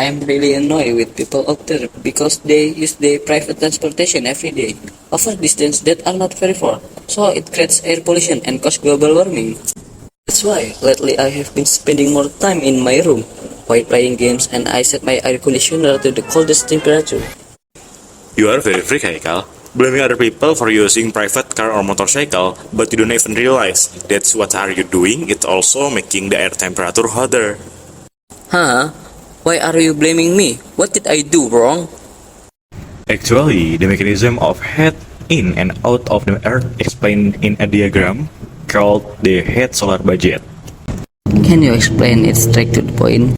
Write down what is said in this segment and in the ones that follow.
I'm really annoyed with people out there because they use their private transportation every day over distance that are not very far, so it creates air pollution and cause global warming. That's why lately I have been spending more time in my room while playing games and I set my air conditioner to the coldest temperature. You are very freak, Haikal. Blaming other people for using private car or motorcycle, but you don't even realize that's what are you doing. It's also making the air temperature hotter. Huh? Why are you blaming me? What did I do wrong? Actually, the mechanism of heat in and out of the earth explained in a diagram called the heat solar budget. Can you explain it straight to the point?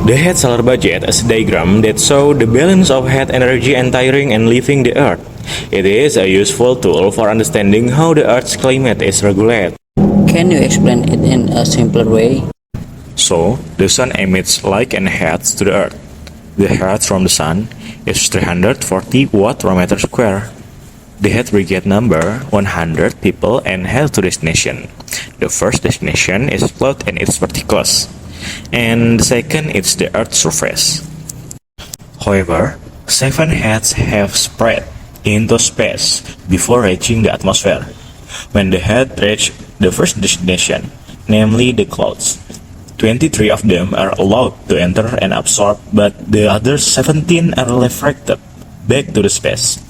The heat solar budget is a diagram that shows the balance of heat energy entering and leaving the earth. It is a useful tool for understanding how the earth's climate is regulated. Can you explain it in a simpler way? So, the sun emits light and heat to the earth. The heat from the sun is 340 watt per meter square. The heat brigade number 100 people and head to destination. The first destination is cloud and its particles, and the second is the earth's surface. However, 7 heads have spread into space before reaching the atmosphere. When the head reach the first destination, namely the clouds, 23 of them are allowed to enter and absorb, but the other 17 are refracted back to the space.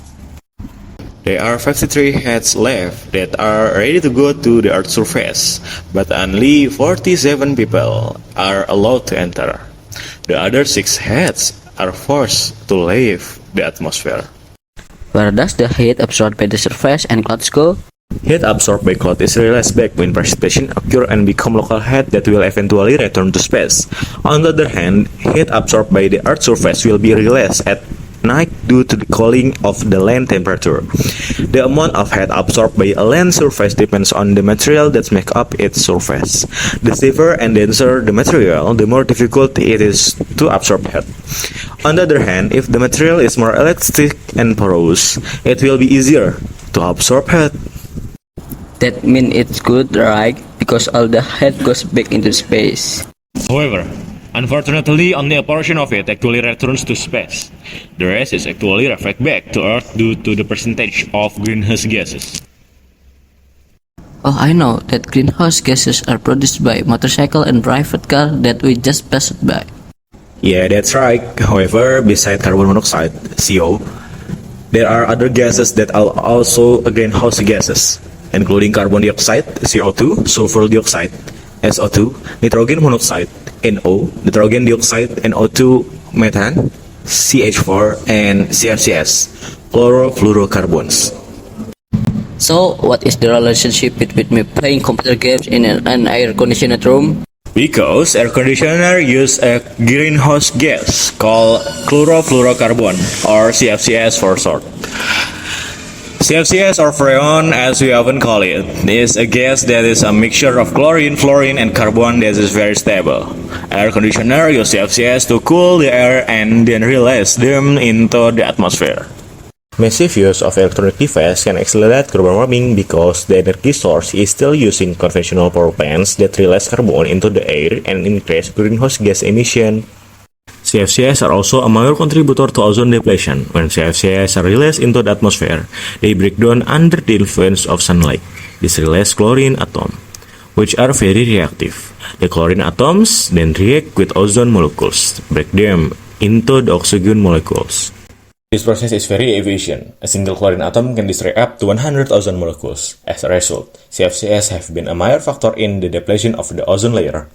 There are 53 heads left that are ready to go to the Earth's surface, but only 47 people are allowed to enter. The other 6 heads are forced to leave the atmosphere. Where does the heat absorbed by the surface and clouds go? Heat absorbed by cloud is released back when precipitation occurs and become local heat that will eventually return to space. On the other hand, heat absorbed by the Earth's surface will be released at night due to the cooling of the land temperature. The amount of heat absorbed by a land surface depends on the material that makes up its surface. The stiffer and denser the material, the more difficult it is to absorb heat. On the other hand, if the material is more elastic and porous, it will be easier to absorb heat. That means it's good, right? Because all the heat goes back into space. However, unfortunately, only a portion of it actually returns to space. The rest is actually reflected back to Earth due to the percentage of greenhouse gases. Oh, I know that greenhouse gases are produced by motorcycle and private car that we just passed by. Yeah, that's right. However, besides carbon monoxide, CO, there are other gases that are also greenhouse gases, including carbon dioxide, CO2, sulfur dioxide, SO2, nitrogen monoxide, NO, nitrogen dioxide, NO2, methane, CH4, and CFCs, chlorofluorocarbons. So, what is the relationship between me playing computer games in an air-conditioned room? Because air conditioner use a greenhouse gas called chlorofluorocarbon, or CFCs for short. CFCs, or freon as we often call it, is a gas that is a mixture of chlorine, fluorine, and carbon that is very stable. Air conditioner use CFCs to cool the air and then release them into the atmosphere. Massive use of electronic devices can accelerate global warming because the energy source is still using conventional power plants that release carbon into the air and increase greenhouse gas emission. CFCs are also a major contributor to ozone depletion. When CFCs are released into the atmosphere, they break down under the influence of sunlight. This releases chlorine atoms, which are very reactive. The chlorine atoms then react with ozone molecules, break them into the oxygen molecules. This process is very efficient. A single chlorine atom can destroy up to 100 ozone molecules. As a result, CFCs have been a major factor in the depletion of the ozone layer.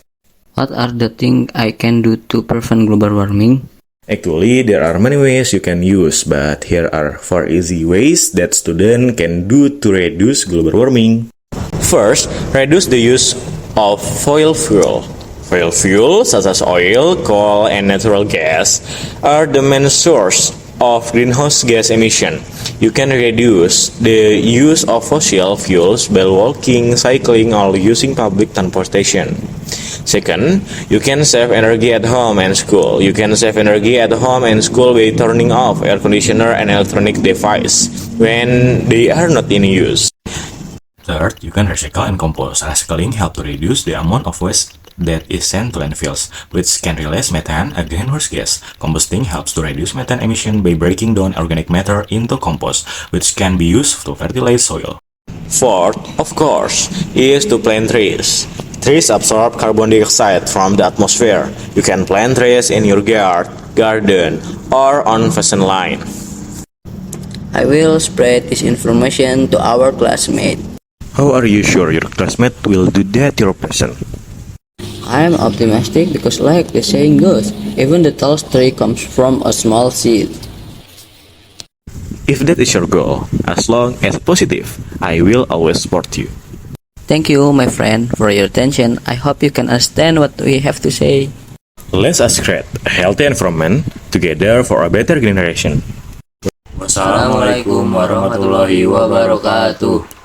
What are the things I can do to prevent global warming? Actually, there are many ways you can use, but here are 4 easy ways that students can do to reduce global warming. First, reduce the use of fossil fuel. Fossil fuel, such as oil, coal, and natural gas, are the main source of greenhouse gas emission. You can reduce the use of fossil fuels by walking, cycling, or using public transportation. Second, you can save energy at home and school. You can save energy at home and school by turning off air conditioner and electronic device when they are not in use. Third, you can recycle and compost. Recycling helps to reduce the amount of waste that is sent to landfills, which can release methane, a greenhouse gas. Composting helps to reduce methane emission by breaking down organic matter into compost, which can be used to fertilize soil. Fourth, of course, is to plant trees. Trees absorb carbon dioxide from the atmosphere. You can plant trees in your garden, or on fashion line. I will spread this information to our classmates. How are you sure your classmate will do that your passion? I am optimistic because like the saying goes, even the tallest tree comes from a small seed. If that is your goal, as long as positive, I will always support you. Thank you, my friend, for your attention. I hope you can understand what we have to say. Let us create a healthy environment together for a better generation. Wassalamualaikum warahmatullahi wabarakatuh.